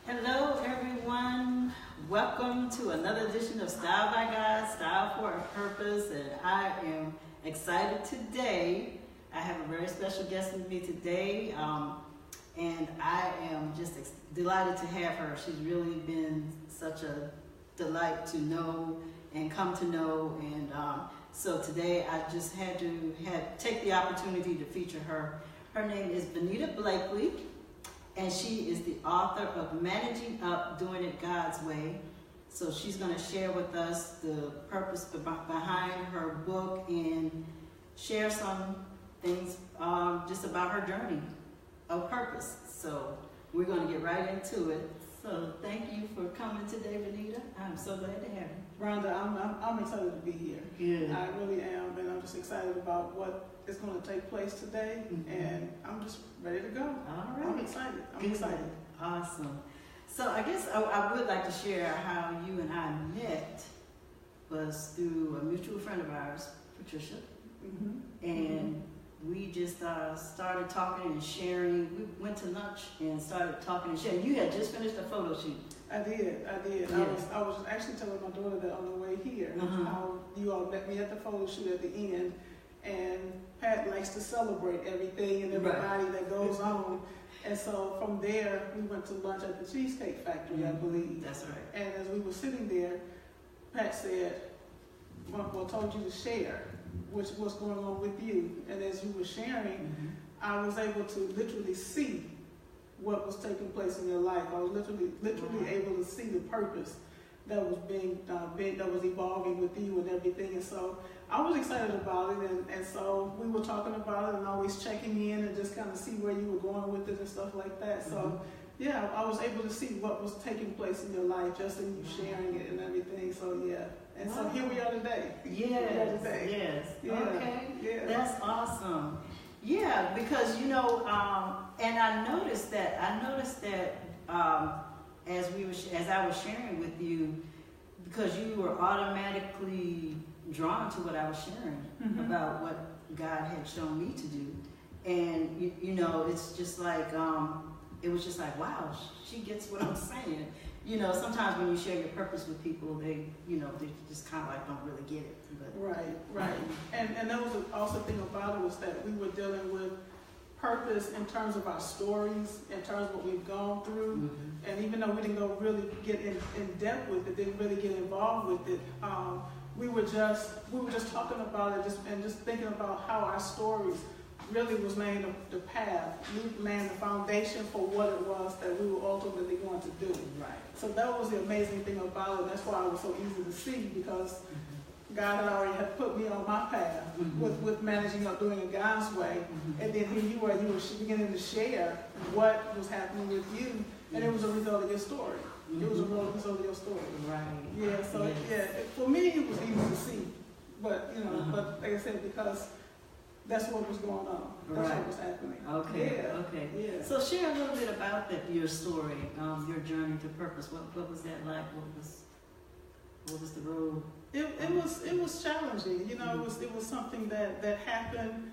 Hello, everyone. Welcome to another edition of Style by God, Style for a Purpose. And I am excited today. I have a very special guest with me today. And I am just delighted to have her. She's really been such a delight to know and come to know. And so today I just had to take the opportunity to feature her. Her name is Venita Blakely. And she is the author of Managing Up, Doing It God's Way. So she's going to share with us the purpose behind her book and share some things just about her journey of purpose. So we're going to get right into it. So thank you for coming today, Venita. I'm so glad to have you. Rhonda, I'm excited to be here. Good. I really am, and I'm just excited about what is going to take place today, and I'm just ready to go. All right. I'm excited. Excited. Awesome. So I guess I would like to share how you and I met was through a mutual friend of ours, Patricia, and we just started talking and sharing. We went to lunch and started talking and sharing. You had just finished a photo shoot. I did. Yes. I was actually telling my daughter that on the way here, how you all met me at the photo shoot at the end, and Pat likes to celebrate everything and everybody that goes on. And so from there, we went to lunch at the Cheesecake Factory, I believe. That's right. And as we were sitting there, Pat said, well, told you to share what's going on with you. And as you were sharing, I was able to literally see what was taking place in your life. I was literally able to see the purpose that was that was evolving with you and everything. And so I was excited about it, and so we were talking about it and always checking in and just kind of see where you were going with it and stuff like that. So yeah, I was able to see what was taking place in your life just in you sharing it and everything. So yeah, and so here we are today. Yes. Yeah. Okay. Yeah. That's awesome. Yeah, because and I noticed that as I was sharing with you, because you were automatically drawn to what I was sharing about what God had shown me to do, and it's just like it was just like, wow, she gets what I'm saying. Sometimes when you share your purpose with people, they just kind of like don't really get it. But, right. And that was also the thing about it was that we were dealing with purpose in terms of our stories, in terms of what we've gone through, and even though we didn't really get in depth with it, didn't really get involved with it, we were just talking about it and just thinking about how our stories really was laying the path, laying the foundation for what it was that we were ultimately going to do. Right. So that was the amazing thing about it. That's why it was so easy to see, because God had already put me on my path with managing up, doing it God's way. And then here you were beginning to share what was happening with you, and it was a result of your story. It was a result of your story. Right. Yeah. So for me it was easy to see, but but like I said, because that's what was going on. That's what was happening. Okay. Yeah. Okay. Yeah. So share a little bit about your story, your journey to purpose. What was that like? What was the road? It was challenging. It was something that happened.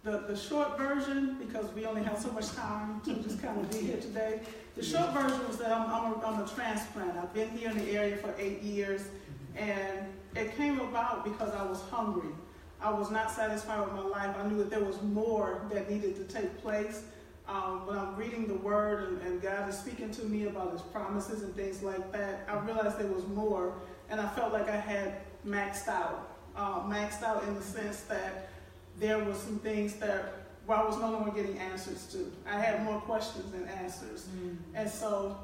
The short version, because we only have so much time to just kind of be here today. The short version was that I'm a transplant. I've been here in the area for 8 years, and it came about because I was hungry. I was not satisfied with my life. I knew that there was more that needed to take place. When I'm reading the Word and God is speaking to me about His promises and things like that, I realized there was more, and I felt like I had maxed out. Maxed out in the sense that there were some things that I was no longer getting answers to. I had more questions than answers. And so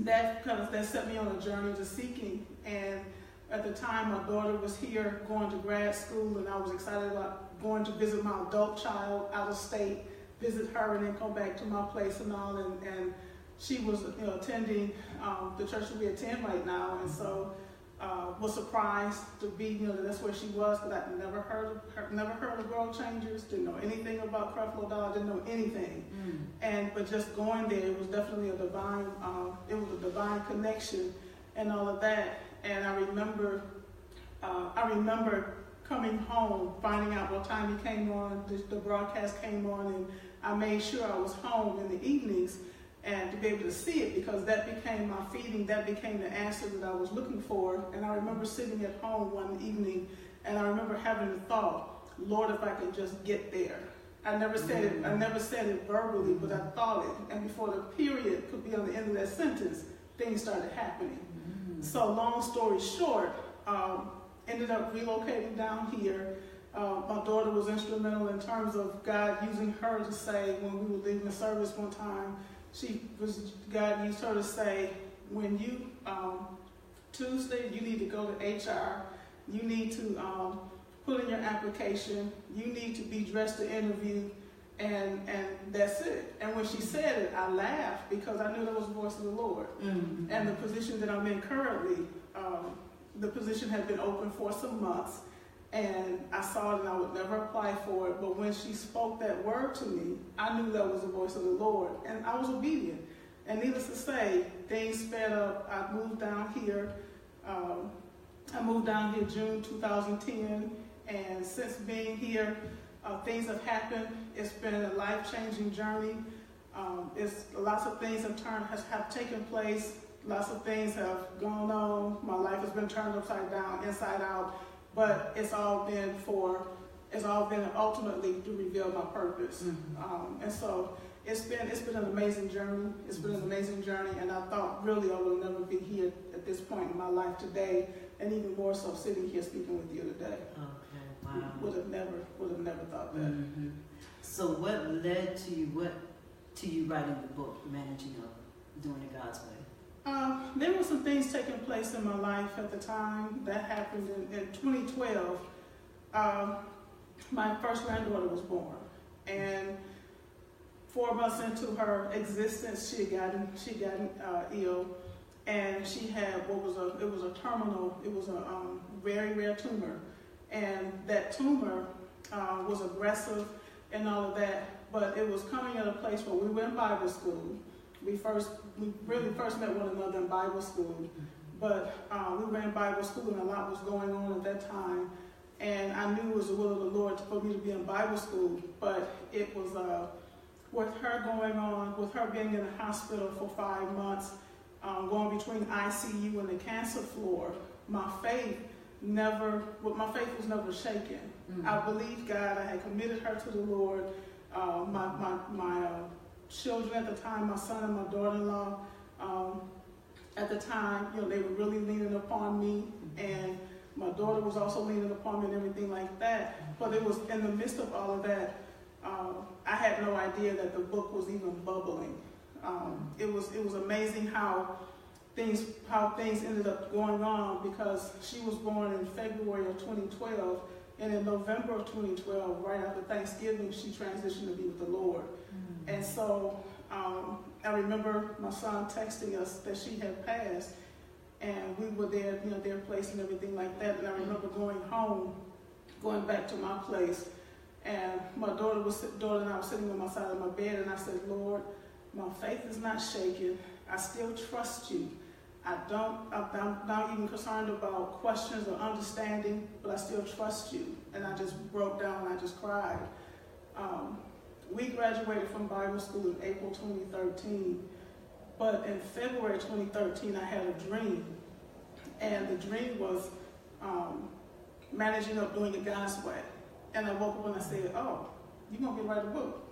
that set me on a journey to seeking. And at the time, my daughter was here going to grad school, and I was excited about going to visit my adult child out of state, visit her, and then come back to my place and all. And she was attending the church that we attend right now, and so was surprised to be that's where she was, because I'd never heard of World Changers, didn't know anything about Creflo Dollar, didn't know anything. But just going there, it was definitely a divine connection and all of that. And I remember coming home, finding out what time he came on, the broadcast came on, and I made sure I was home in the evenings and to be able to see it, because that became my feeding, that became the answer that I was looking for. And I remember sitting at home one evening, and I remember having the thought, Lord, if I could just get there. I never said it verbally, but I thought it. And before the period could be on the end of that sentence, things started happening. So long story short, ended up relocating down here. My daughter was instrumental in terms of God using her to say, when we were leaving the service one time, God used her to say, when you, Tuesday, you need to go to HR, you need to put in your application, you need to be dressed to interview, and that's it. And when she said it, I laughed because I knew that was the voice of the Lord. Mm-hmm. And the position that I'm in currently, the position had been open for some months, and I saw it and I would never apply for it. But when she spoke that word to me, I knew that was the voice of the Lord, and I was obedient. And needless to say, things sped up. I moved down here. June 2010, and since being here, things have happened. It's been a life-changing journey. Lots of things have taken place. Lots of things have gone on. My life has been turned upside down, inside out. But it's all been ultimately to reveal my purpose. Mm-hmm. And so it's been an amazing journey. It's been an amazing journey, and I thought really I would never be here at this point in my life today, and even more so sitting here speaking with you today. Okay, wow. Would have never thought that. Mm-hmm. So what led to you writing the book, Managing Up, Doing It God's Way? There were some things taking place in my life at the time. That happened in 2012. My first granddaughter was born, and 4 months into her existence, she had gotten ill, and she had it was a very rare tumor, and that tumor was aggressive and all of that. But it was coming at a place where we were in Bible school. We really first met one another in Bible school, but we were in Bible school and a lot was going on at that time. And I knew it was the will of the Lord for me to be in Bible school, but it was with her going on, with her being in the hospital for 5 months, going between ICU and the cancer floor, my faith was never shaken. Mm-hmm. I believed God. I had committed her to the Lord. My children at the time, my son and my daughter-in-law, at the time, they were really leaning upon me, and my daughter was also leaning upon me and everything like that. But it was in the midst of all of that, I had no idea that the book was even bubbling. It was amazing how things ended up going on, because she was born in February of 2012, and in November of 2012, right after Thanksgiving, she transitioned to be with the Lord. Mm-hmm. And so I remember my son texting us that she had passed, and we were there, their place and everything like that. And I remember going back to my place, and my daughter and I were sitting on my side of my bed, and I said, Lord, my faith is not shaken. I still trust you. I'm not even concerned about questions or understanding, but I still trust you. And I just broke down and I just cried. We graduated from Bible school in April 2013, but in February 2013, I had a dream. And the dream was managing up, doing it God's way. And I woke up and I said, oh, you're going to be write a book.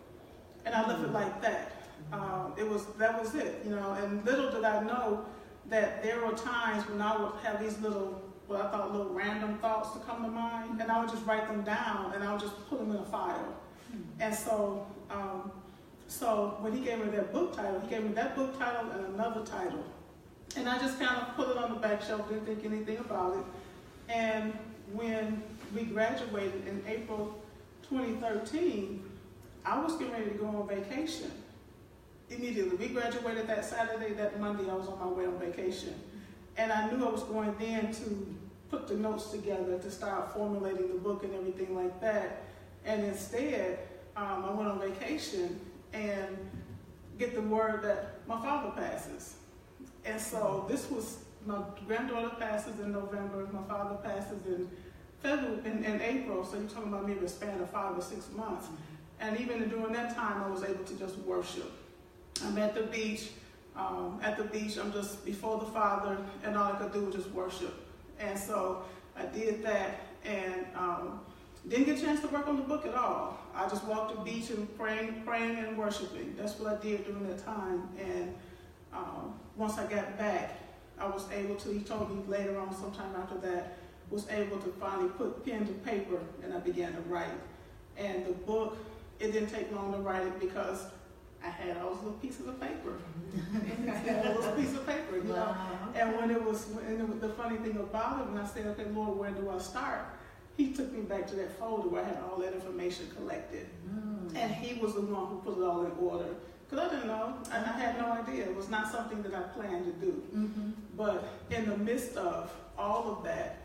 And I left it like that. That was it, and little did I know that there were times when I would have these little random thoughts to come to mind, and I would just write them down, and I would just put them in a file. And so when he gave me that book title, and another title. And I just kind of put it on the back shelf, didn't think anything about it. And when we graduated in April 2013, I was getting ready to go on vacation. Immediately. We graduated that Saturday. That Monday, I was on my way on vacation. And I knew I was going then to put the notes together to start formulating the book and everything like that. And instead, I went on vacation and get the word that my father passes. And so my granddaughter passes in November, my father passes in April. So you're talking about maybe a span of 5 or 6 months. And even during that time, I was able to just worship. I'm at the beach, at the beach. I'm just before the Father, and all I could do was just worship. And so I did that, and didn't get a chance to work on the book at all. I just walked the beach and praying and worshiping. That's what I did during that time. And once I got back, I was able to, he told me later on, sometime after that, was able to finally put pen to paper, and I began to write. And the book, it didn't take long to write it because I had all those little pieces of paper. I had all those pieces of paper, you know. And the funny thing about it, when I said, okay, Lord, where do I start? He took me back to that folder where I had all that information collected. And he was the one who put it all in order. Because I didn't know, and I had no idea. It was not something that I planned to do. But in the midst of all of that,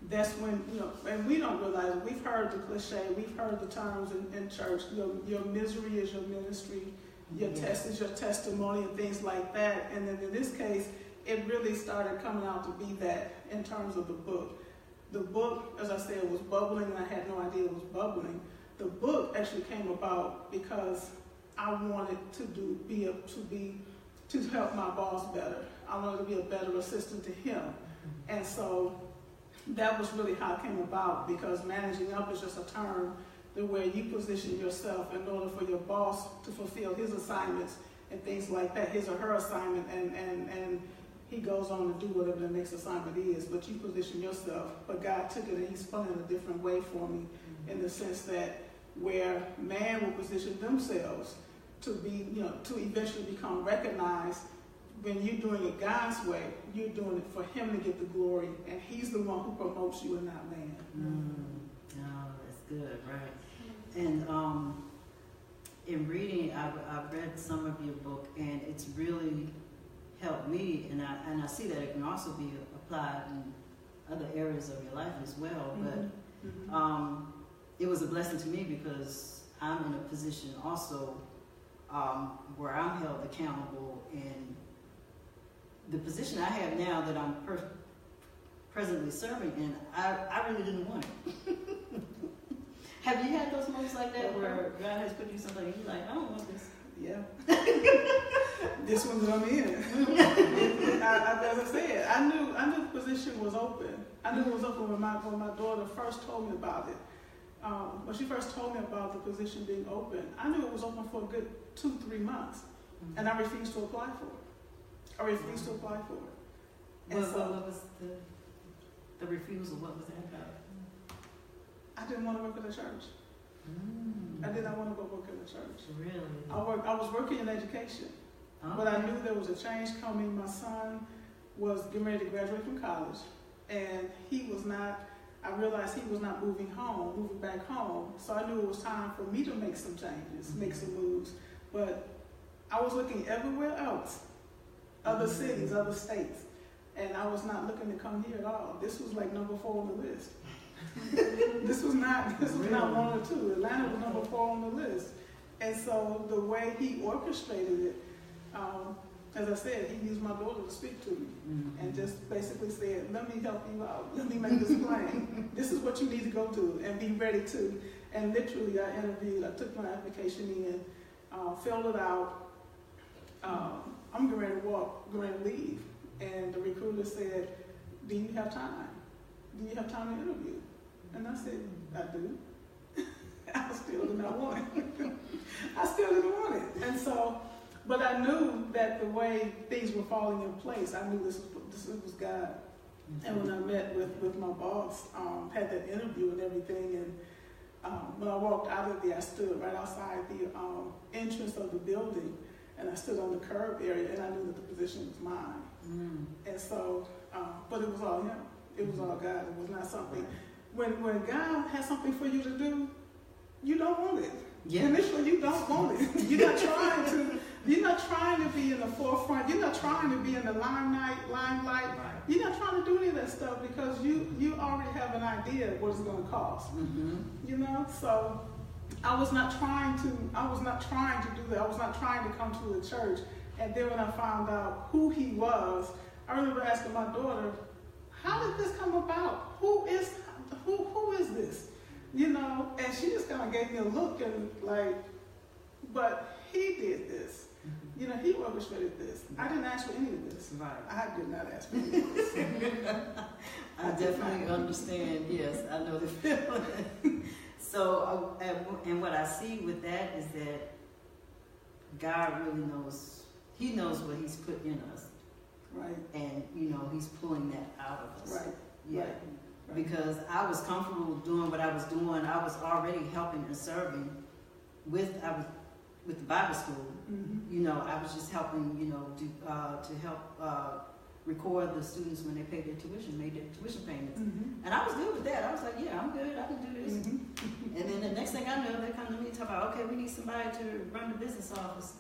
that's when, you know, and we don't realize it. We've heard the cliche, we've heard the terms in church, your misery is your ministry, your test is your testimony, and things like that. And then in this case, it really started coming out to be that in terms of the book. The book, as I said, was bubbling, and I had no idea it was bubbling. The book actually came about because I wanted to help my boss better. I wanted to be a better assistant to him. And so that was really how it came about, because managing up is just a term the way you position yourself in order for your boss to fulfill his assignments and things like that, his or her assignment, and he goes on to do whatever the next assignment is, but you position yourself. But God took it and he spun it a different way for me, in the sense that where man will position themselves to be, you know, to eventually become recognized, when you're doing it God's way, you're doing it for him to get the glory, and he's the one who promotes you and not man. Oh, that's good, right? And in reading, I've read some of your book, and it's really helped me, and I see that it can also be applied in other areas of your life as well. But it was a blessing to me because I'm in a position also where I'm held accountable, and the position I have now that I'm presently serving in, I really didn't want it. Have you had those moments like that where God has put you something and you're like, I don't want this? Yeah. This one's I'm in. As I said, I knew the position was open. I knew it was open when my daughter first told me about it. When she first told me about the position being open, I knew it was open for a good 2-3 months, and I refused to apply for it. I refused to apply for it. And what was the refusal? What was that about? I didn't want to work at the church. I did not want to go work at the church. Really? I was working in education, but I knew there was a change coming. My son was getting ready to graduate from college, and he was not. I realized he was not moving back home. So I knew it was time for me to make some changes, make some moves. But I was looking everywhere else, other cities, other states, and I was not looking to come here at all. This was like number 4 on the list. This was not 1 or 2. Atlanta was number 4 on the list. And so the way he orchestrated it, as I said, he used my daughter to speak to me, and just basically said, let me help you out. Let me make this plain. This is what you need to go do and be ready to. And literally I took my application in, filled it out. I'm getting ready to leave. And the recruiter said, do you have time? Do you have time to interview? And I said, I do. I still did not want it. I still didn't want it. And so, but I knew that the way things were falling in place, I knew this was God. And when I met with my boss, had that interview and everything, and when I walked out of there, I stood right outside the entrance of the building, and I stood on the curb area, and I knew that the position was mine. And so, but it was all him. It was all God. It was not something. When God has something for you to do, you don't want it. Yeah. Initially, you don't want it. You're not trying to be in the forefront. You're not trying to be in the limelight. Right. You're not trying to do any of that stuff because you already have an idea of what it's going to cost. You know, so I was not trying to do that. I was not trying to come to the church. And then when I found out who he was, I remember asking my daughter, how did this come about? Who is this? You know, and she just kind of gave me a look and like, but he did this. You know, he orchestrated this. I didn't ask for any of this. Right. I did not ask for any of this. I definitely understand. Yes, I know the feeling. So, and what I see with that is that God really knows. He knows what He's put in us. Right. And, you know, He's pulling that out of us. Right. Yeah. Right. Because I was comfortable doing what I was doing. I was already helping and serving with the Bible school. You know, I was just helping, you know, to help record the students when they paid their tuition, made their tuition payments. And I was good with that. I was like, yeah, I'm good. I can do this. And then the next thing I know, they come to me and talk about, okay, we need somebody to run the business office.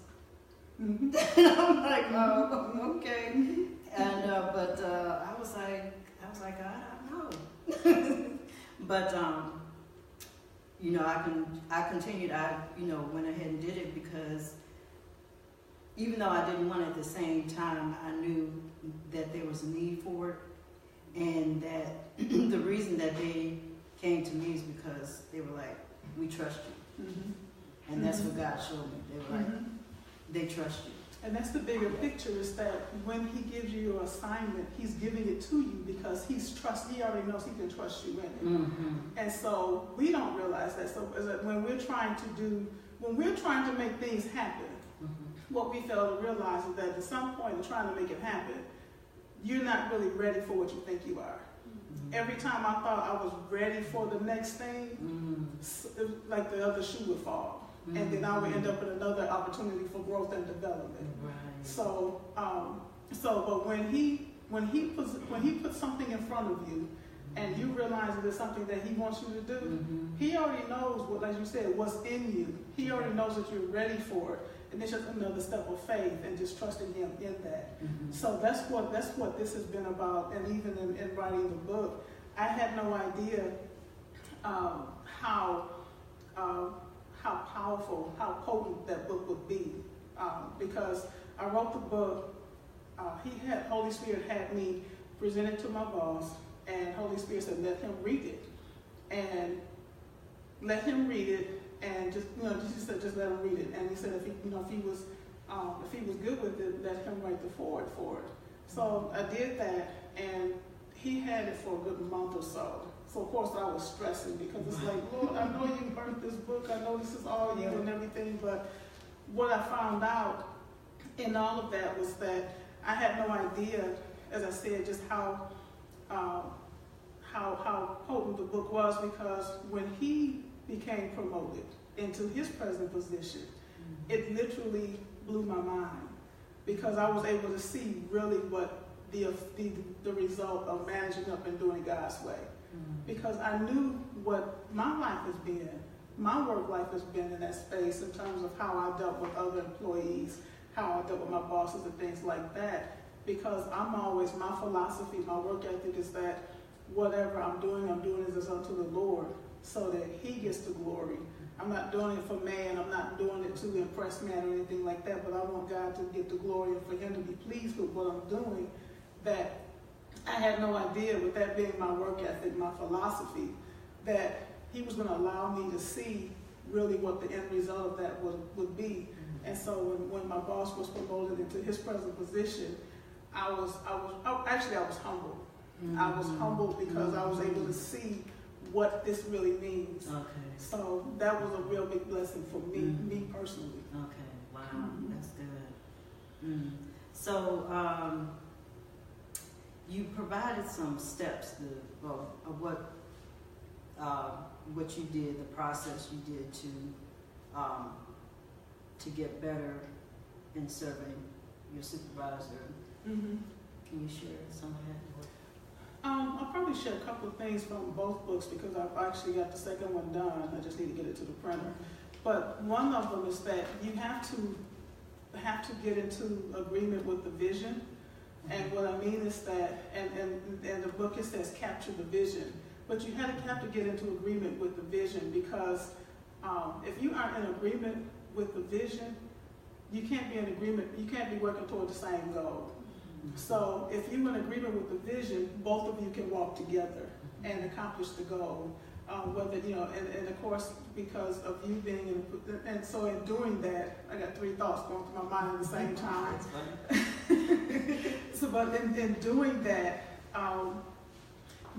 And I'm like, oh, okay. And but I was like, I know. But you know, I continued. I, you know, went ahead and did it because even though I didn't want it at the same time, I knew that there was a need for it, and that the reason that they came to me is because they were like, we trust you. And that's what God showed me. They were like, they trust you. And that's the bigger picture, is that when He gives you your assignment, He's giving it to you because He already knows He can trust you in it. And so we don't realize that. So when we're trying to make things happen, what we fail to realize is that at some point in trying to make it happen, you're not really ready for what you think you are. Every time I thought I was ready for the next thing, like the other shoe would fall. And then I would end up with another opportunity for growth and development. Right. So, but when he puts something in front of you, and you realize that it's something that He wants you to do, He already knows what, as you said, what's in you. He already knows that you're ready for it, and it's just another step of faith and just trusting Him in that. So that's what this has been about. And even in writing the book, I had no idea how powerful, how potent that book would be, because I wrote the book. Holy Spirit had me present it to my boss, and Holy Spirit said, let him read it, and let him read it, and just let him read it. And he said if he was good with it, let him write the foreword for it. So I did that, and he had it for a good month or so. So of course I was stressing because it's like, Lord, I know you birthed this book, I know this is all you and everything, but what I found out in all of that was that I had no idea, as I said, just how potent the book was, because when he became promoted into his present position, it literally blew my mind, because I was able to see really what the result of managing up and doing God's way. Because I knew what my life has been, my work life has been in that space in terms of how I dealt with other employees, how I dealt with my bosses and things like that. Because my philosophy, my work ethic is that whatever I'm doing as unto the Lord, so that He gets the glory. I'm not doing it for man, I'm not doing it to impress man or anything like that, but I want God to get the glory and for Him to be pleased with what I'm doing. That I had no idea, with that being my work ethic, my philosophy, that He was going to allow me to see really what the end result of that would be. And so when my boss was promoted into his present position, I was humbled. I was humbled because I was able to see what this really means. Okay. So that was a real big blessing for me personally. Okay, wow, that's good. So you provided some steps of what you did, the process you did to get better in serving your supervisor. Can you share some of that? I'll probably share a couple of things from both books, because I've actually got the second one done. I just need to get it to the printer. But one of them is that you have to get into agreement with the vision. And what I mean is that, and the book, it says capture the vision. But you have to get into agreement with the vision, because if you aren't in agreement with the vision, you can't be in agreement, you can't be working toward the same goal. So if you're in agreement with the vision, both of you can walk together and accomplish the goal. whether, and of course, because of you being in, and so in doing that, I got three thoughts going through my mind at the same time. So, but in doing that,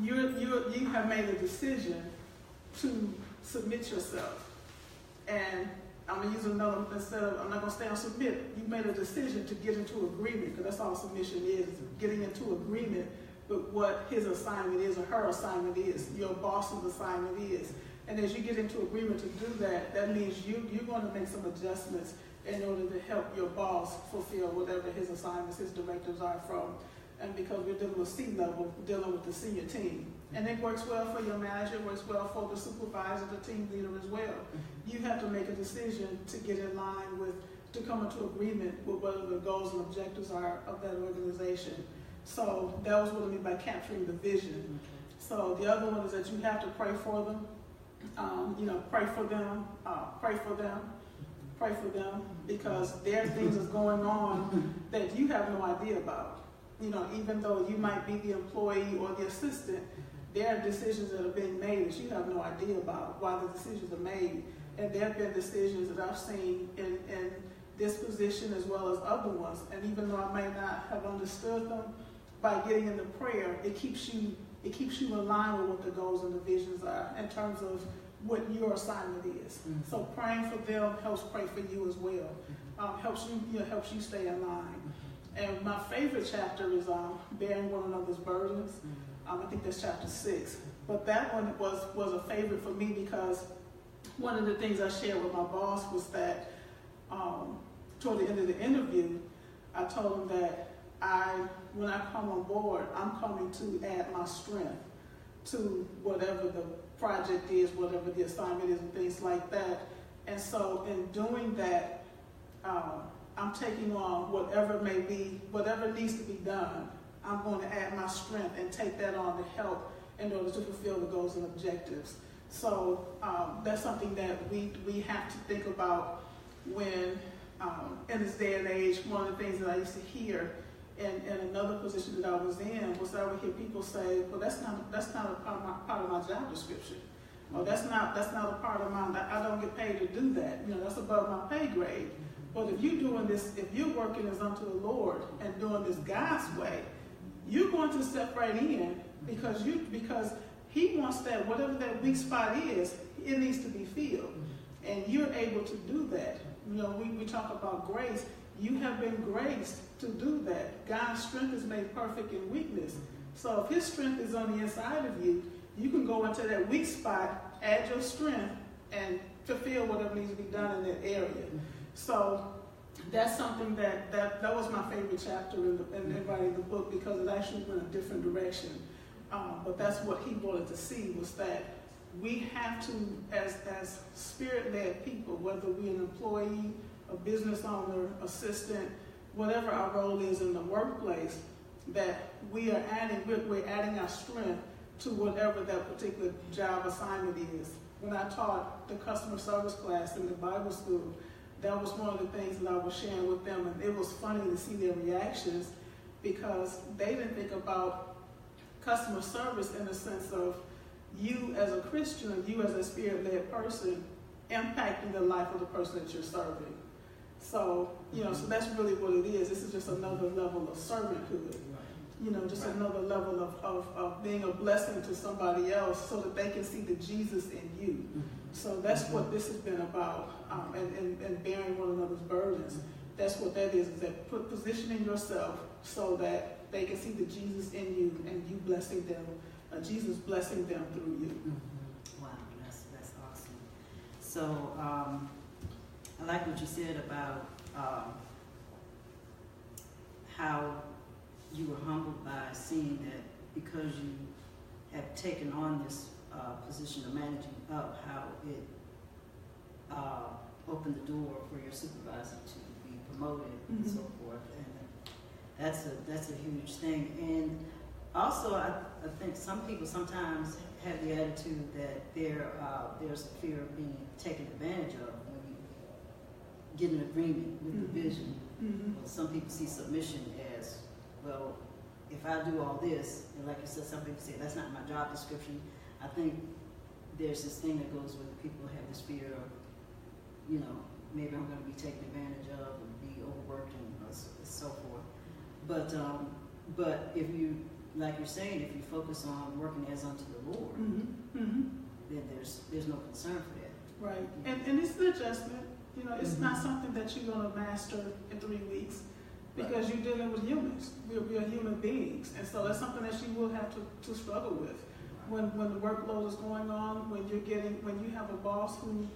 you have made a decision to submit yourself. And I'm going to use another, I'm not going to stay on submit. You made a decision to get into agreement, because that's all submission is getting into agreement with what his assignment is or her assignment is, your boss's assignment is. And as you get into agreement to do that, that means you're going to make some adjustments in order to help your boss fulfill whatever his assignments, his directives are from. And because we're dealing with C-level, we're dealing with the senior team. And it works well for your manager, it works well for the supervisor, the team leader as well. You have to make a decision to get in line with, to come into agreement with what the goals and objectives are of that organization. So that was what I mean by capturing the vision. So the other one is that you have to pray for them. Pray for them, because there are things that's going on that you have no idea about. Even though you might be the employee or the assistant, there are decisions that are being made that you have no idea about why the decisions are made. And there have been decisions that I've seen in this position as well as other ones. And even though I may not have understood them, by getting into prayer, it keeps you in line with what the goals and the visions are in terms of what your assignment is. So praying for them helps pray for you as well. Helps you stay in line. And my favorite chapter is bearing one another's burdens. I think that's chapter 6. But that one was a favorite for me because one of the things I shared with my boss was that toward the end of the interview, I told him that when I come on board, I'm coming to add my strength to whatever the project is, whatever the assignment is, and things like that. And so in doing that, I'm taking on whatever may be, whatever needs to be done. I'm going to add my strength and take that on to help in order to fulfill the goals and objectives. So that's something that we have to think about when, in this day and age, one of the things that I used to hear in another position that I was in was that I would hear people say, well, that's not a part of my job description. Or that's not a part of mine. I don't get paid to do that. That's above my pay grade. But if you're doing this, if you're working as unto the Lord and doing this God's way, you're going to step right in because He wants that, whatever that weak spot is, it needs to be filled. And you're able to do that. We talk about grace. You have been graced to do that. God's strength is made perfect in weakness. So if His strength is on the inside of you, you can go into that weak spot, add your strength, and fulfill whatever needs to be done in that area. So that's something that was my favorite chapter in writing the book because it actually went a different direction. But that's what he wanted to see, was that we have to, as spirit-led people, whether we're an employee, a business owner, assistant, whatever our role is in the workplace, that we're adding our strength to whatever that particular job assignment is. When I taught the customer service class in the Bible school, that was one of the things that I was sharing with them, and it was funny to see their reactions because they didn't think about customer service in the sense of you as a Christian, you as a spirit-led person, impacting the life of the person that you're serving. So, so that's really what it is. This is just another level of servanthood. Just another level of being a blessing to somebody else so that they can see the Jesus in you. So that's what this has been about, and bearing one another's burdens. That's what that is that positioning yourself so that they can see the Jesus in you and you blessing them, Jesus blessing them through you. Wow, that's awesome. So I like what you said about how you were humbled by seeing that because you have taken on this position of managing up, how it opened the door for your supervisor to be promoted and so forth. And that's a huge thing. And also, I think some people sometimes have the attitude that there's a fear of being taken advantage of when you get an agreement with the vision. Well, some people see submission as, well, if I do all this, and like you said, some people say that's not my job description. I think there's this thing that goes with people have this fear of, maybe I'm going to be taken advantage of and be overworked and so forth. But if you, like you're saying, if you focus on working as unto the Lord, then there's no concern for that. Right, and it's an adjustment. It's not something that you're going to master in 3 weeks, because you're dealing with humans. We're human beings, and so that's something that you will have to struggle with. When the workload is going on, when you have a boss who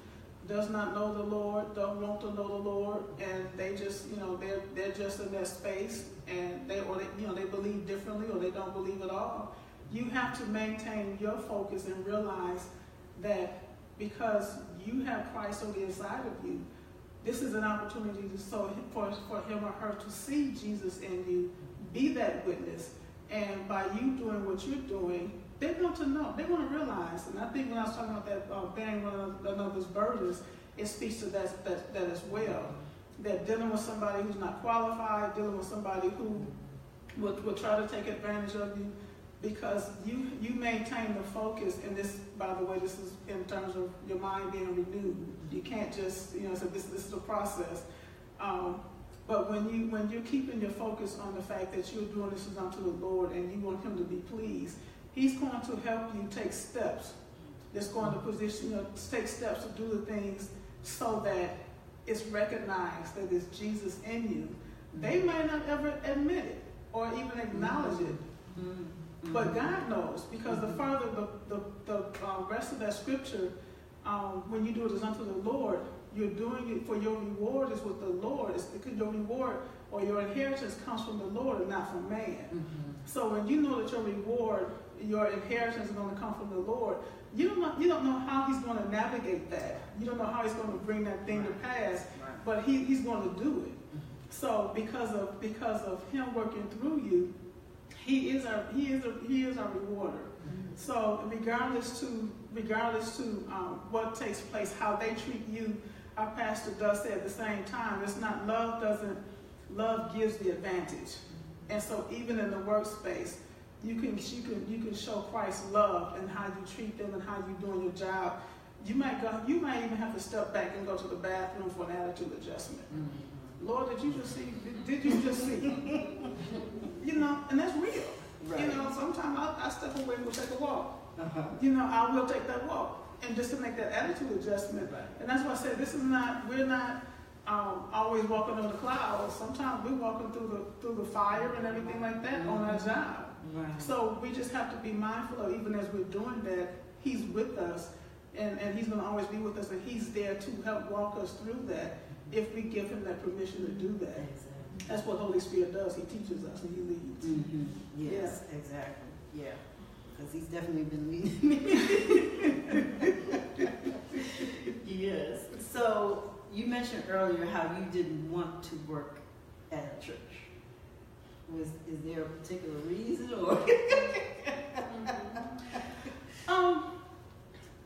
does not know the Lord, don't want to know the Lord, and they just, they're just in their space, and they believe differently, or they don't believe at all. You have to maintain your focus and realize that because you have Christ on the inside of you, this is an opportunity for him or her to see Jesus in you, be that witness, and by you doing what you're doing, they want to know. They want to realize. And I think when I was talking about that bearing one another's burdens, it speaks to that as well. That dealing with somebody who's not qualified, dealing with somebody who will try to take advantage of you, because you maintain the focus. And this, by the way, this is in terms of your mind being renewed. You can't just, so this is a process. But when you're keeping your focus on the fact that you're doing this unto the Lord and you want him to be pleased, he's going to help you take steps. That's going to position take steps to do the things so that it's recognized that it's Jesus in you. They might not ever admit it or even acknowledge it, but God knows, because the further the rest of that scripture, when you do it as unto the Lord, you're doing it for your reward is with the Lord. It's because your reward or your inheritance comes from the Lord and not from man. So when you know that your reward, your inheritance is going to come from the Lord, you don't know how he's going to navigate that. You don't know how he's going to bring that thing to pass, but he's going to do it. So because of him working through you, he is our rewarder. So regardless to what takes place, how they treat you, our pastor does say at the same time, it's not love gives the advantage. And so even in the workspace, you can show Christ's love and how you treat them and how you're doing your job. You might even have to step back and go to the bathroom for an attitude adjustment. Lord, did you just see? Did you just see? And that's real. Right. Sometimes I step away and go take a walk. I will take that walk, and just to make that attitude adjustment. Right. And that's why I said we're not always walking on the clouds. Sometimes we're walking through the fire and everything like that on our job. Right. So we just have to be mindful of, even as we're doing that, he's with us, and he's going to always be with us, and he's there to help walk us through that if we give him that permission to do that. Exactly. That's what Holy Spirit does. He teaches us and he leads. Yes, exactly. Yeah, because he's definitely been leading me. Yes. So you mentioned earlier how you didn't want to work at a church. Is there a particular reason, or?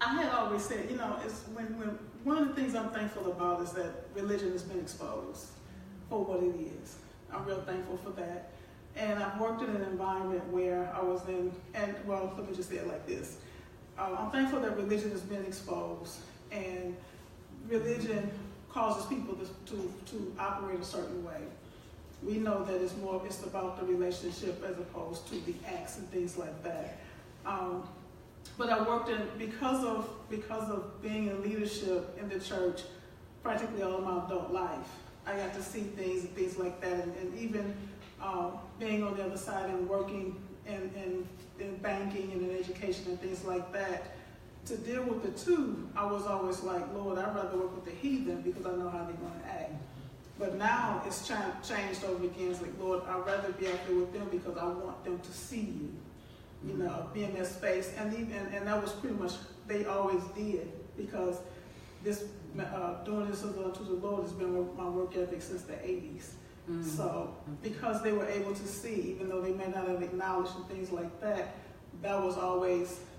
I had always said, it's when one of the things I'm thankful about is that religion has been exposed for what it is. I'm real thankful for that. And I've worked in an environment where I was in, and well, let me just say it like this. I'm thankful that religion has been exposed, and religion causes people to operate a certain way. We know that it's about the relationship as opposed to the acts and things like that. But I worked in, because of being in leadership in the church practically all of my adult life, I got to see things like that, and even being on the other side and working in banking and in education and things like that. To deal with the two, I was always like, Lord, I'd rather work with the heathen because I know how they're going to act. But now it's changed over again. It's like, Lord, I'd rather be out there with them because I want them to see you, be in their space. And that was pretty much, they always did, because this doing this unto the Lord has been my work ethic since the 80s. So because they were able to see, even though they may not have acknowledged and things like that,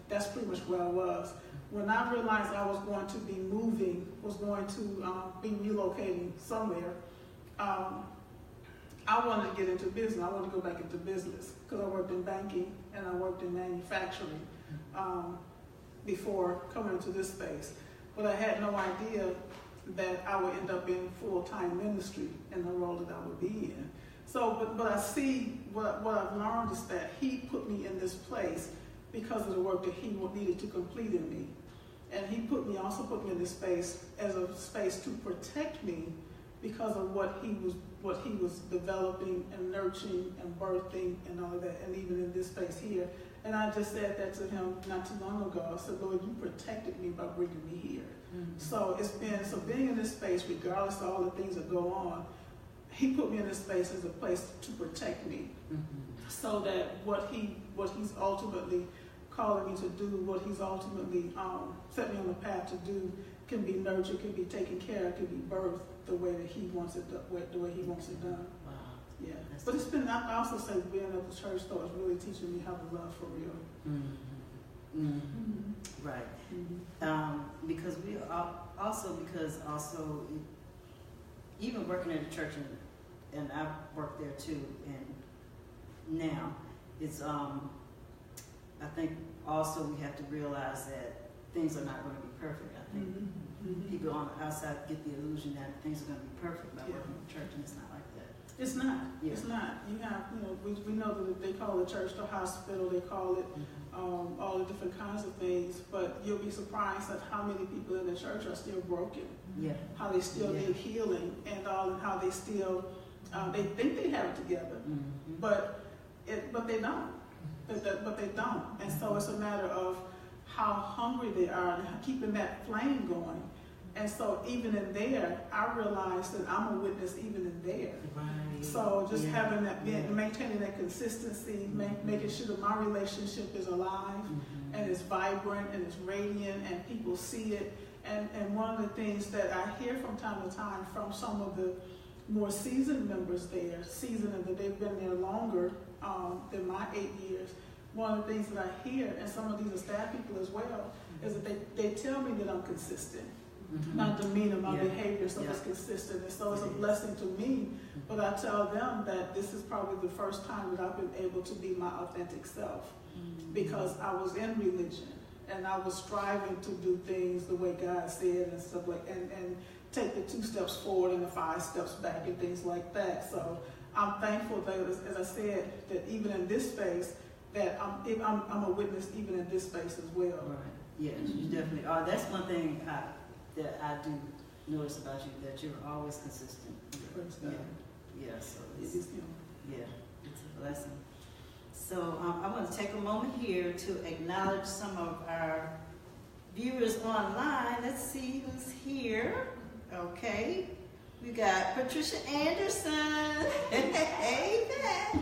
that's pretty much where I was. When I realized I was going to be moving, be relocating somewhere, I wanted to get into business. I wanted to go back into business because I worked in banking and I worked in manufacturing. before coming into this space. But I had no idea that I would end up in full-time ministry in the role that I would be in. So, but I see what I've learned is that he put me in this place because of the work that he needed to complete in me. And he also put me in this space as a space to protect me because of what he was developing and nurturing and birthing and all of that, and even in this space here. And I just said that to him not too long ago. I said, Lord, you protected me by bringing me here. Mm-hmm. So being in this space, regardless of all the things that go on, he put me in this space as a place to protect me, so that what he's ultimately calling me to do, what he's ultimately set me on the path to do, can be nurtured, can be taken care of, can be birthed the way that he wants it, the way he wants it done. Wow. Yeah. But it's been, I also say being at the church though is really teaching me how to love for real. Mm-hmm. Mm-hmm. Mm-hmm. Right. Mm-hmm. Because even working at a church, and I've worked there too, and now it's I think also we have to realize that things are not going to be perfect. I think people on the outside get the illusion that things are going to be perfect by working in the church, and it's not like that. It's not. Yeah. It's not. You have, we know that they call the church the hospital. They call it all the different kinds of things. But you'll be surprised at how many people in the church are still broken. Yeah. How they still need healing and all, and how they still they think they have it together, but they don't. But they don't. And so it's a matter of how hungry they are and keeping that flame going. And so even in there, I realized that I'm a witness even in there. Right. So just having that, maintaining that consistency, making sure that my relationship is alive and it's vibrant and it's radiant and people see it. And one of the things that I hear from time to time from some of the more seasoned members there, and that they've been there longer than my 8 years, one of the things that I hear, and some of these are staff people as well, is that they tell me that I'm consistent. My demeanor, my behavior, so it's consistent. And so it's a blessing to me, but I tell them that this is probably the first time that I've been able to be my authentic self, because I was in religion and I was striving to do things the way God said and stuff like, and take the 2 steps forward and the 5 steps back and things like that. So I'm thankful that, as I said, that even in this space, that I'm a witness even in this space as well. Right. Yes, you definitely are. That's one thing that I do notice about you, that you're always consistent. Yeah. So it's a blessing. So I want to take a moment here to acknowledge some of our viewers online. Let's see who's here. Okay. We got Patricia Anderson. Hey, Pat.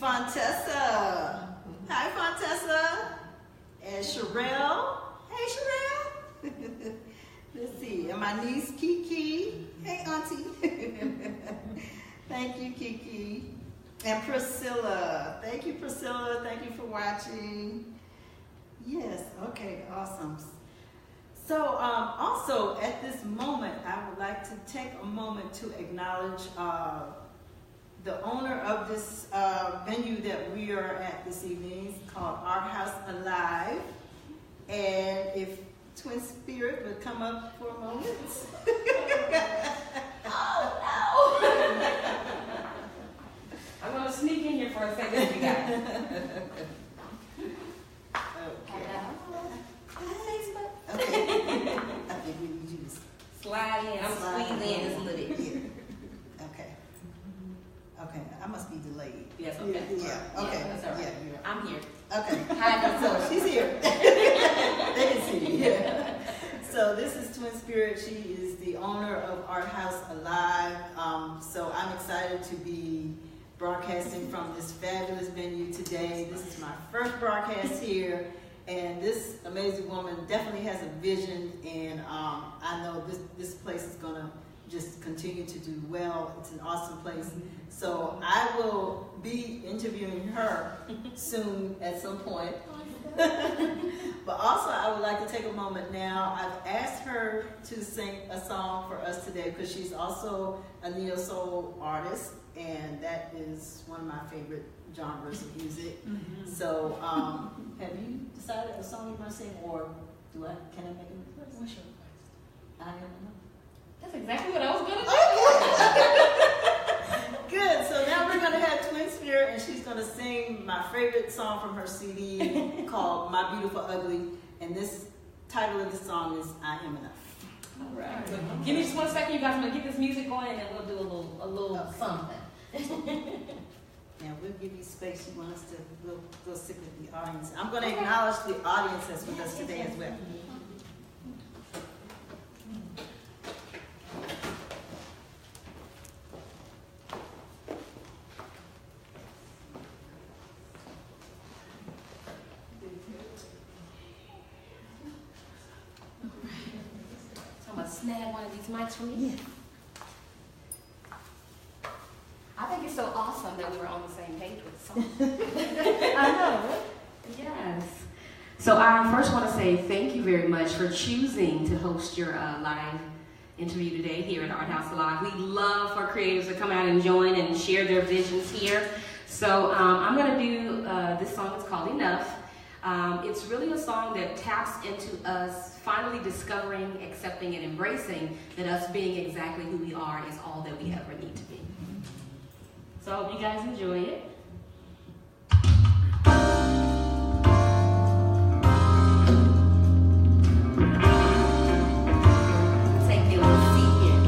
Fontessa. Hi, Fontessa. And Sherelle. Hey, Sherelle. Let's see. And my niece, Kiki. Hey, Auntie. Thank you, Kiki. And Priscilla. Thank you, Priscilla. Thank you for watching. Yes. Okay. Awesome. So, also at this moment, I would like to take a moment to acknowledge the owner of this venue that we are at this evening. It's called Art House Alive. And if Twinspirit would come up for a moment. Oh, no! I'm going to sneak in here for a second if you guys. Okay. I think we need you to slide in. I'm squeezing in just a little bit. Here. Okay. Okay. I must be delayed. Yes. Okay. Yeah. Okay. Yeah, that's all right. Yeah. I'm here. Okay. Hi. So she's here. They can see me. Yeah. So this is Twinspirit. She is the owner of Art House Alive. So I'm excited to be broadcasting from this fabulous venue today. This is my first broadcast here. And this amazing woman definitely has a vision, and I know this place is going to just continue to do well. It's an awesome place. So I will be interviewing her soon at some point. But also I would like to take a moment now. I've asked her to sing a song for us today because she's also a neo-soul artist, and that is one of my favorite genres of music. So have you decided a song you want to sing, or can I make a request? What's your request? I don't know. That's exactly what I was going to do. Good. So now we're going to have Twinspirit, and she's going to sing my favorite song from her CD called My Beautiful Ugly. And this title of the song is I Am Enough. All right. So give me just 1 second, you guys. I'm going to get this music going, and then we'll do a little something. Now we'll give you space. You want us to go sit with the audience. I'm going to acknowledge the audience that's with us today as well. Snag one of these mics for me? Yeah. I think it's so awesome that we were on the same page with the song. I know. Yes. So I first want to say thank you very much for choosing to host your live interview today here at Art House Live. We love for creatives to come out and join and share their visions here. So I'm going to do this song. It's called Enough. It's really a song that taps into us finally discovering, accepting, and embracing that us being exactly who we are is all that we ever need to be. So I hope you guys enjoy it. Take a little seat here.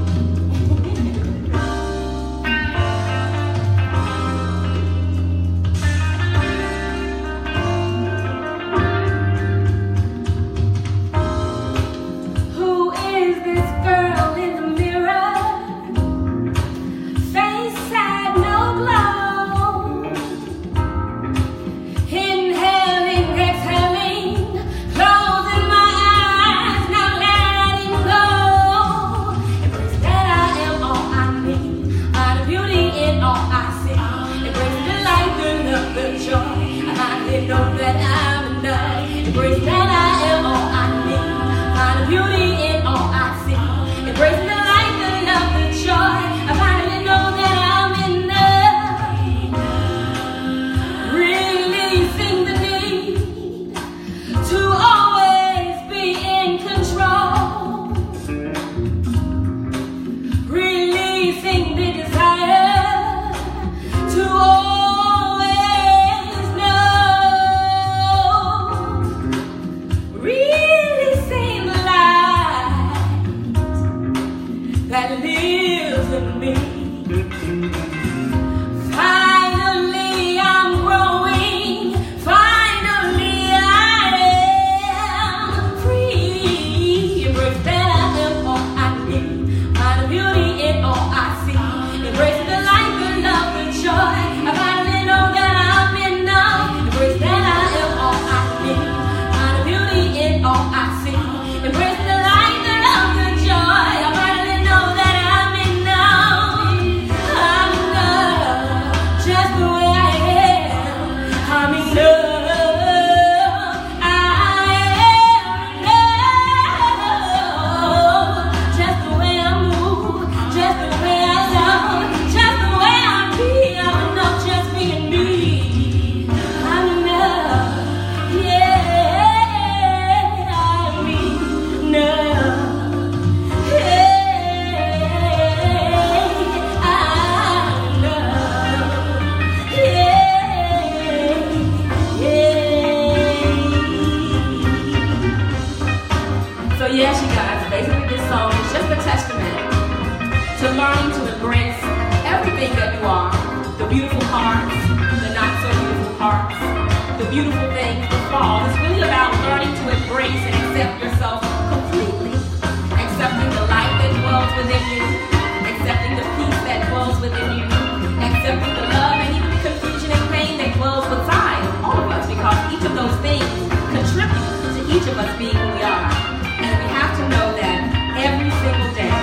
Being who we are, and we have to know that every single day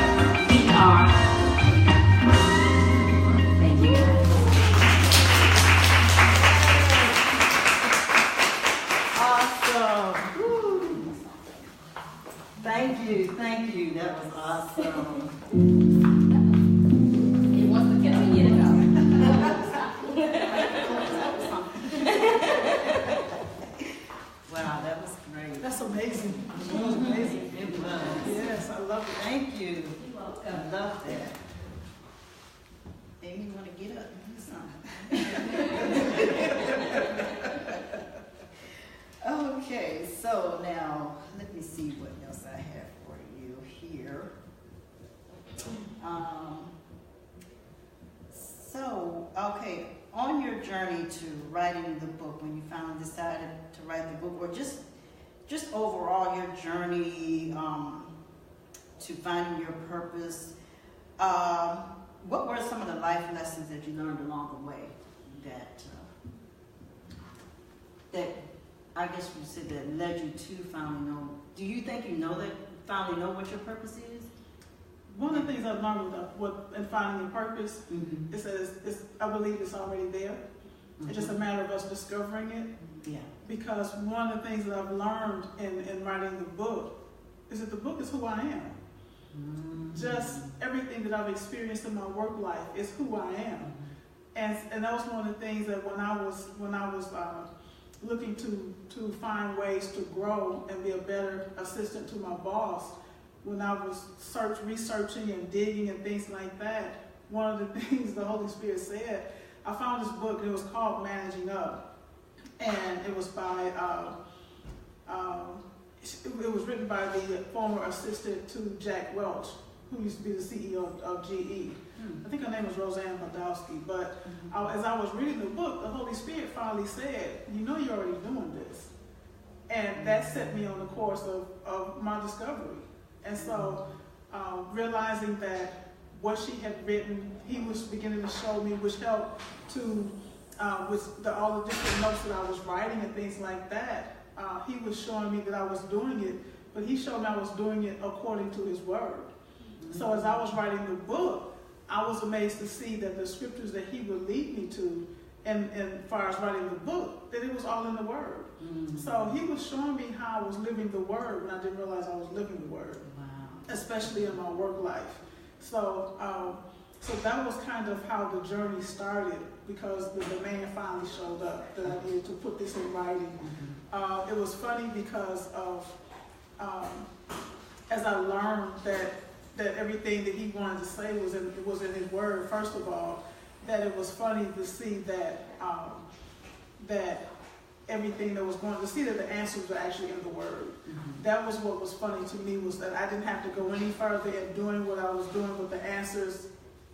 we are journey to writing the book, when you finally decided to write the book, or just overall your journey to finding your purpose, what were some of the life lessons that you learned along the way that I guess you said that led you to finally know? Do you think you finally know what your purpose is? One of the things I've learned in finding your purpose is that I believe it's already there. Mm-hmm. It's just a matter of us discovering it. Yeah. Because one of the things that I've learned in writing the book is that the book is who I am. Mm-hmm. Just everything that I've experienced in my work life is who I am. Mm-hmm. And that was one of the things that when I was looking to find ways to grow and be a better assistant to my boss, when I was researching and digging and things like that, one of the things the Holy Spirit said, I found this book, it was called Managing Up. And it was by, it was written by the former assistant to Jack Welch, who used to be the CEO of GE. I think her name was Roseanne Podolsky. But as I was reading the book, the Holy Spirit finally said, you know you're already doing this. And that set me on the course of my discovery. And so realizing that what she had written, he was beginning to show me, which helped to, with all the different notes that I was writing and things like that, he was showing me that I was doing it, but he showed me I was doing it according to his word. Mm-hmm. So as I was writing the book, I was amazed to see that the scriptures that he would lead me to, and as far as writing the book, that it was all in the word. Mm-hmm. So he was showing me how I was living the word when I didn't realize I was living the word. Wow. Especially in my work life. So that was kind of how the journey started, because the demand finally showed up that I needed to put this in writing. Mm-hmm. It was funny because of, as I learned that everything that he wanted to say was in his word, first of all, that it was funny to see that everything that was going to see that the answers were actually in the word. Mm-hmm. That was what was funny to me, was that I didn't have to go any further in doing what I was doing with the answers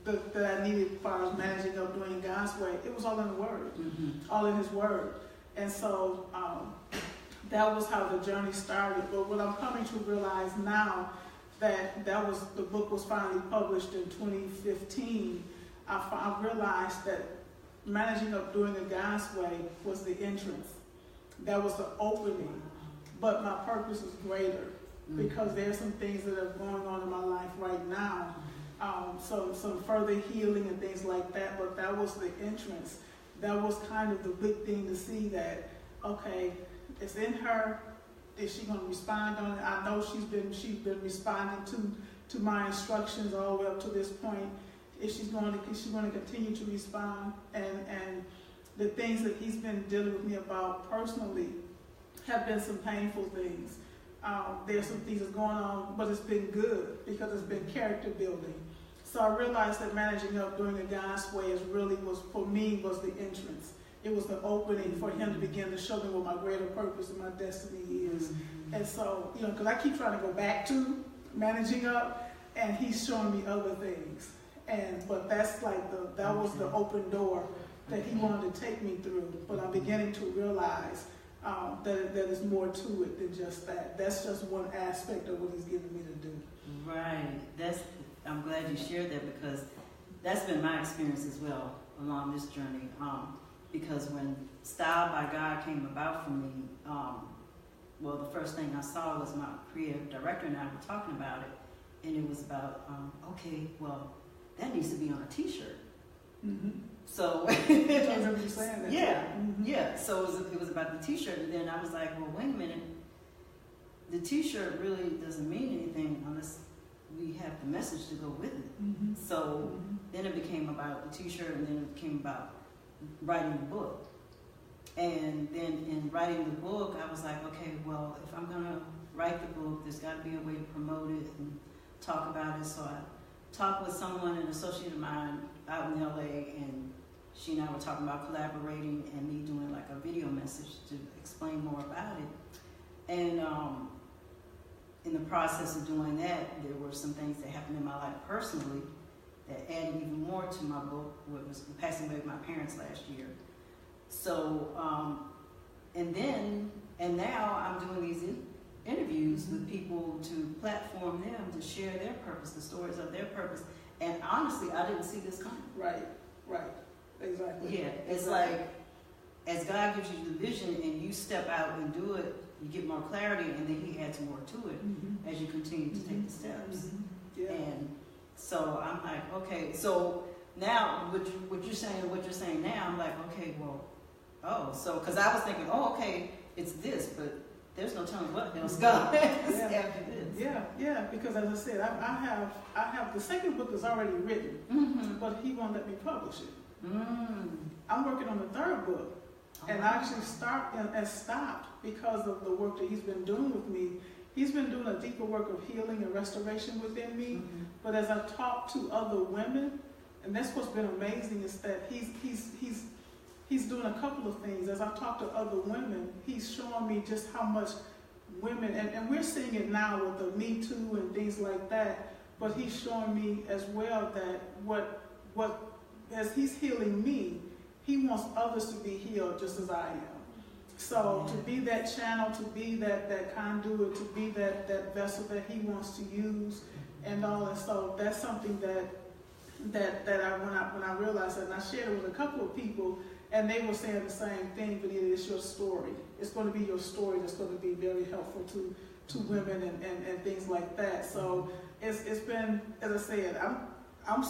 that I needed as far as managing up doing God's way. It was all in the word, all in his word. And so that was how the journey started. But what I'm coming to realize now, that the book was finally published in 2015, I realized that managing up doing it God's way was the entrance. That was the opening. But my purpose is greater, because there's some things that are going on in my life right now. Some further healing and things like that, but that was the entrance. That was kind of the big thing to see that, okay, it's in her. Is she going to respond on it? I know she's been responding to my instructions all the way up to this point. Is she going to continue to respond? And the things that he's been dealing with me about personally have been some painful things. There's some things that's going on, but it's been good because it's been character building. So I realized that managing up doing it God's way was the entrance. It was the opening for him to begin to show me what my greater purpose and my destiny is. Mm-hmm. And so, because I keep trying to go back to managing up, and he's showing me other things. But that's like that was the open door that he wanted to take me through. But I'm beginning to realize that there's more to it than just that. That's just one aspect of what he's giving me to do. Right. I'm glad you shared that, because that's been my experience as well along this journey. Because when Style by God came about for me, the first thing I saw was my creative director and I were talking about it, and it was about, that needs to be on a T-shirt. Mm-hmm. So, yeah. So it was about the T-shirt, and then I was like, well, wait a minute, the T-shirt really doesn't mean anything unless we have the message to go with it. Mm-hmm. So then it became about the T-shirt, and then it became about writing the book. And then in writing the book, I was like, okay, well, if I'm going to write the book, there's got to be a way to promote it and talk about it. So I talked with someone, an associate of mine out in LA, and she and I were talking about collaborating and me doing like a video message to explain more about it. And in the process of doing that, there were some things that happened in my life personally that added even more to my book. What was passing away with my parents last year. So, and now I'm doing these interviews with people to platform them to share their purpose, the stories of their purpose. And honestly, I didn't see this coming. Right, exactly. Yeah, it's like, as God gives you the vision and you step out and do it, you get more clarity, and then He adds more to it as you continue to take the steps. Yeah. And so I'm like, okay, so now what you're saying now, I'm like, okay, well, so because I was thinking, okay, it's this, but there's no telling what else God has after this. Yeah, because as I said, I have the second book is already written, but He won't let me publish it. I'm working on the third book. And I actually stopped because of the work that He's been doing with me. He's been doing a deeper work of healing and restoration within me. But as I've talked to other women, and that's what's been amazing, is that he's doing a couple of things. As I've talked to other women, He's showing me just how much women, and we're seeing it now with the Me Too and things like that, but He's showing me as well that what as He's healing me, He wants others to be healed just as I am. So to be that channel, to be that conduit, to be that vessel that He wants to use and all that. So that's something that when I realized that, and I shared it with a couple of people, and they were saying the same thing, Venita, it's your story. It's going to be your story that's going to be very helpful to women and things like that. So it's been, as I said, I'm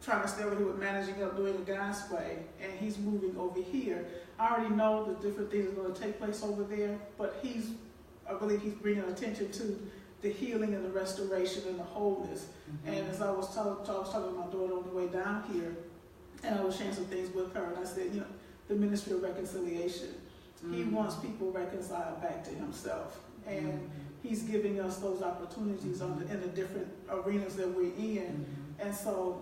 trying to stay over here with managing up, doing a God's way, and He's moving over here. I already know the different things are going to take place over there, but I believe He's bringing attention to the healing and the restoration and the wholeness. And as I was talking to my daughter on the way down here, and I was sharing some things with her, and I said, the ministry of reconciliation. He wants people reconciled back to Himself, and He's giving us those opportunities in the different arenas that we're in. And so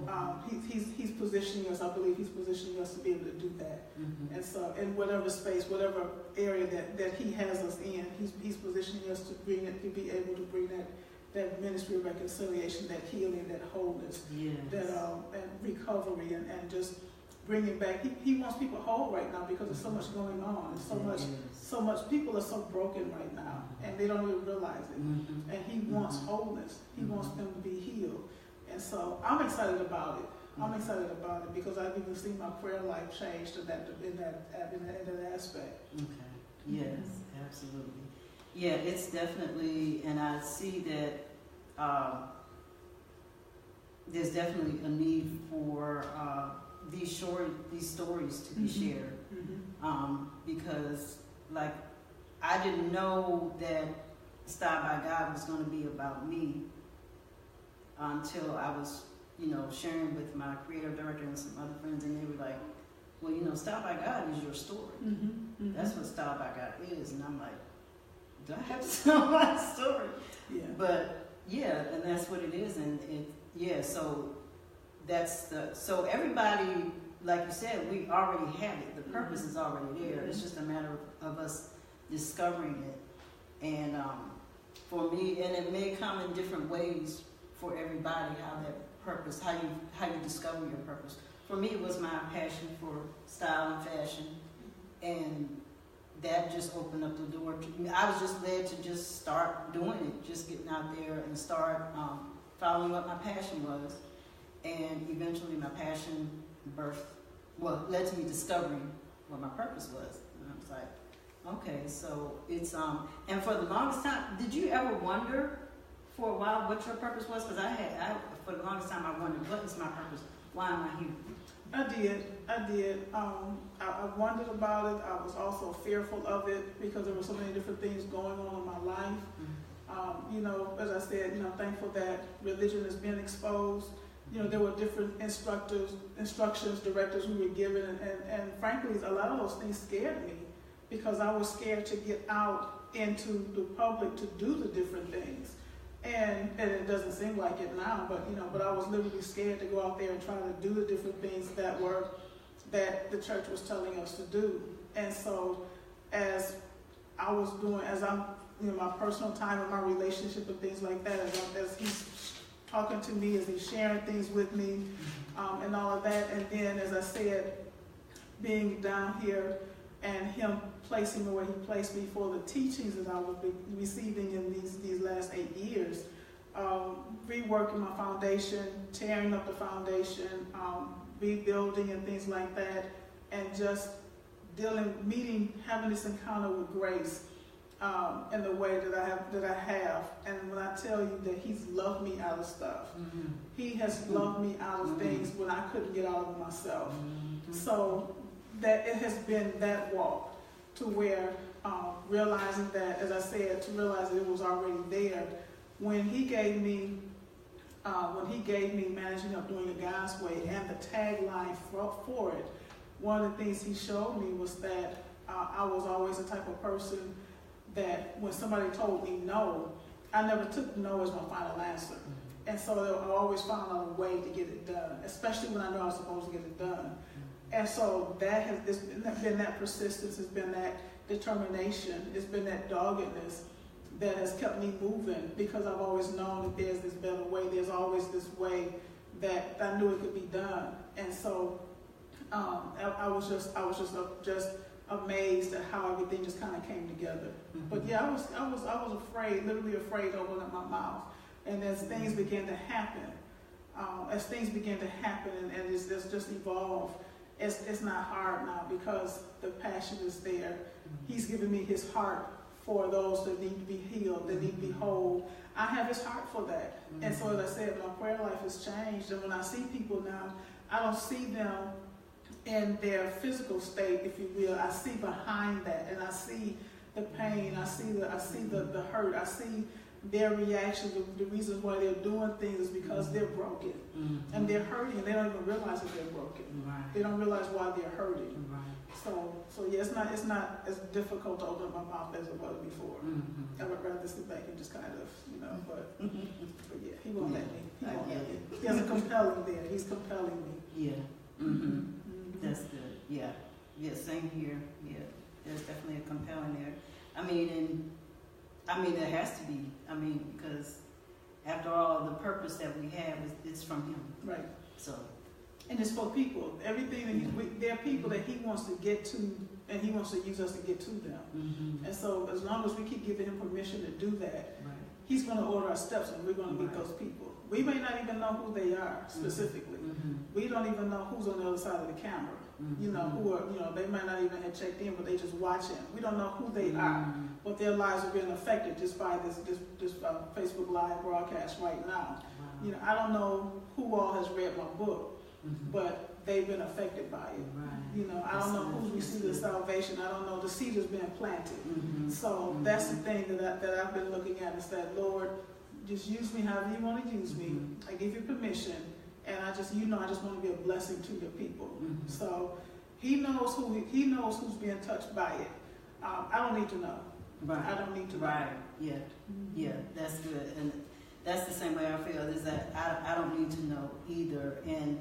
he's positioning us, I believe He's positioning us to be able to do that. And so in whatever space, whatever area that He has us in, He's positioning us to be able to bring that ministry of reconciliation, that healing, that wholeness, that and recovery, and just bringing back. He wants people whole right now because there's so much going on, and so much people are so broken right now, and they don't even realize it. And He wants wholeness. He wants them to be healed. And so I'm excited about it. I'm excited about it because I've even seen my prayer life change in that aspect. Okay. Yes, absolutely. Yeah, it's definitely, and I see that there's definitely a need for these stories to be shared, because, like, I didn't know that Styled by God was going to be about me until I was, sharing with my creative director and some other friends, and they were like, well, Styled by God is your story. That's what Styled by God is. And I'm like, do I have to tell my story? Yeah. But, and that's what it is. And so so everybody, like you said, we already have it. The purpose is already there. It's just a matter of us discovering it. And for me, and it may come in different ways for everybody, how that purpose, how you discover your purpose. For me, it was my passion for style and fashion, and that just opened up the door to me. I was just led to just start doing it, just getting out there and start following what my passion was, and eventually my passion led to me discovering what my purpose was. And I was like, okay, so it's and for the longest time, did you ever wonder for a while what your purpose was? Because for the longest time I wondered, what is my purpose? Why am I here? I did. I wondered about it. I was also fearful of it because there were so many different things going on in my life. As I said, I'm thankful that religion has been exposed. There were different instructions, directors we were given, and frankly, a lot of those things scared me because I was scared to get out into the public to do the different things. And it doesn't seem like it now, but I was literally scared to go out there and try to do the different things that the church was telling us to do. And so as I'm my personal time and my relationship and things like that, as He's talking to me, as He's sharing things with me, and all of that. And then, as I said, being down here and him placing me where he placed me for the teachings that I was receiving in these last 8 years. Reworking my foundation, tearing up the foundation, rebuilding and things like that, and just having this encounter with grace in the way that I have. And when I tell you that he's loved me out of stuff, he has loved me out of things when I couldn't get out of myself. So that it has been that walk to where realizing that, as I said, to realize that it was already there. When he gave me Managing Up Doing It God's Way and the tagline for it, one of the things he showed me was that I was always the type of person that when somebody told me no, I never took no as my final answer. And so I always found a way to get it done, especially when I know I was supposed to get it done. And so it's been that persistence, it's been that determination, it's been that doggedness that has kept me moving, because I've always known that there's this better way. There's always this way that I knew it could be done. And so I was just amazed at how everything just kind of came together. But yeah, I was afraid, literally afraid, to open up my mouth. And as things began to happen, and it's just evolved, it's not hard now because the passion is there. He's given me his heart for those that need to be healed, that need to be whole. I have his heart for that. And so, as I said, my prayer life has changed. And when I see people now, I don't see them in their physical state, if you will. I see behind that, and I see the pain. I see the hurt. I see their reaction. The reasons why they're doing things is because they're broken and they're hurting, and they don't even realize that they're broken. They don't realize why they're hurting. So yeah, it's not as difficult to open up my mouth as it was before. I would rather sit back and just kind of, but yeah, he won't let me. He won't let me. He has a compelling there. He's compelling me. Yeah. That's good. Yeah. Yeah. Same here. Yeah. There's definitely a compelling there. I mean, there has to be. Because after all, the purpose that we have it's from him. Right. So. And it's for people. Everything there are people that he wants to get to, and he wants to use us to get to them. And so, as long as we keep giving him permission to do that, he's going to order our steps, and we're going to meet those people. We may not even know who they are specifically. We don't even know who's on the other side of the camera. Who are, they might not even have checked in, but they just watching. We don't know who they are, but their lives are being affected just by this Facebook Live broadcast right now. I don't know who all has read my book, but they've been affected by it. I don't know who's received the salvation. I don't know. The seed has been planted. So that's the thing that I've been looking at, is that, Lord, just use me however you want to use me. I give you permission. And I just want to be a blessing to your people. So he knows who's being touched by it. I don't need to know. I don't need to know. Yeah. Yeah. That's good. And that's the same way I feel, is that I don't need to know either. And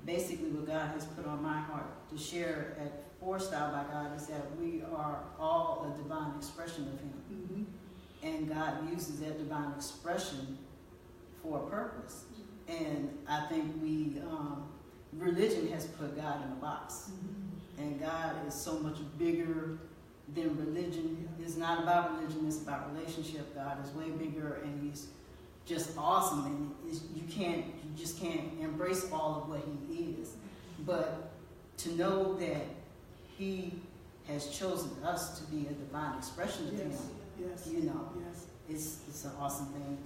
basically what God has put on my heart to share at For Style by God is that we are all a divine expression of him. And God uses that divine expression for a purpose. And I think religion has put God in a box. And God is so much bigger than religion. It's not about religion, it's about relationship. God is way bigger, and he's just awesome. And you just can't embrace all of what he is. But to know that he has chosen us to be a divine expression of him, it's an awesome thing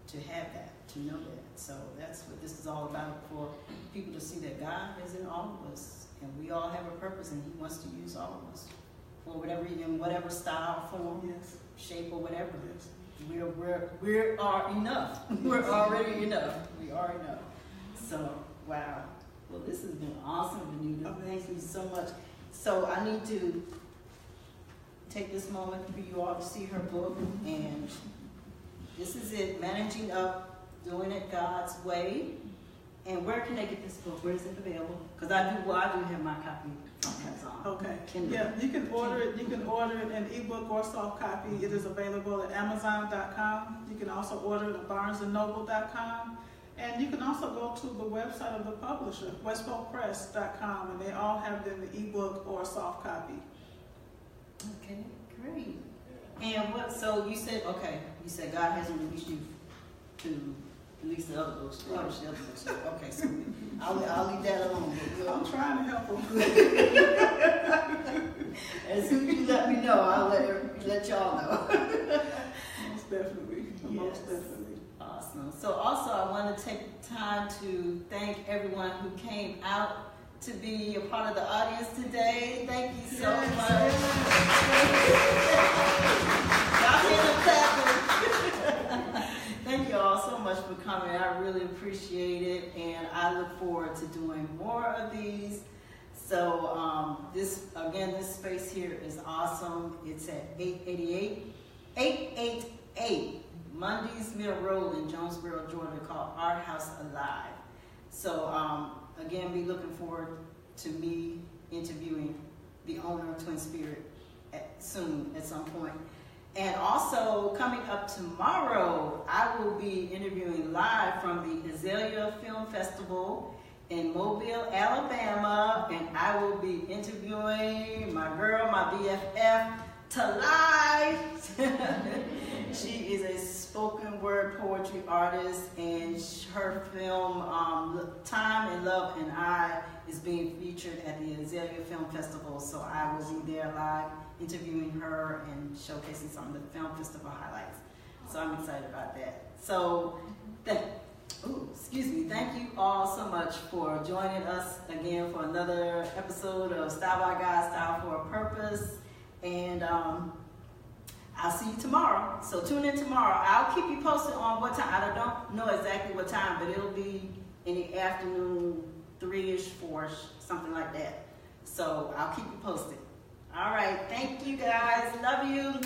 to have that, to know that. So that's what this is all about, for people to see that God is in all of us, and we all have a purpose, and he wants to use all of us for whatever, in whatever style, form, shape, or whatever. We are enough. We're already enough. We are enough. So, wow. Well, this has been awesome, Venita. Thank you so much. So I need to take this moment for you all to see her book, and this is it, Managing Up, Doing It God's Way. And where can they get this book? Where is it available? Because I do have my copy from Amazon. Okay. Kindle. Yeah, you can order it. You can order it in ebook or soft copy. It is available at Amazon.com. You can also order it at BarnesandNoble.com. And you can also go to the website of the publisher, westbopress.com, and they all have them the ebook or soft copy. Okay, great. And so you said God hasn't released you to release the other books, publish the other books. Okay, so I'll leave that alone. I'm trying to help them. As soon as you let me know, I'll let y'all know. Most definitely. Yes. Most definitely. Awesome. So also I want to take time to thank everyone who came out to be a part of the audience today. Thank you so much. Y'all hear the clapping. Thank you all so much for coming. I really appreciate it, and I look forward to doing more of these. So this space here is awesome. It's at 888 Mondays Mill Road in Jonesboro, Georgia, called Art House Alive. So again, be looking forward to me interviewing the owner of Twinspirit soon at some point. And also coming up tomorrow, I will be interviewing live from the Azalea Film Festival in Mobile, Alabama, and I will be interviewing my girl, my BFF, Talai. She is a spoken word poetry artist, and her film Time and Love and I is being featured at the Azalea Film Festival, so I will be there live interviewing her and showcasing some of the film festival highlights. So I'm excited about that. So thank you all so much for joining us again for another episode of Style by God, Style for a Purpose. And I'll see you tomorrow. So tune in tomorrow. I'll keep you posted on what time. I don't know exactly what time, but it'll be in the afternoon, 3-ish, 4-ish, something like that. So I'll keep you posted. All right. Thank you guys. Love you.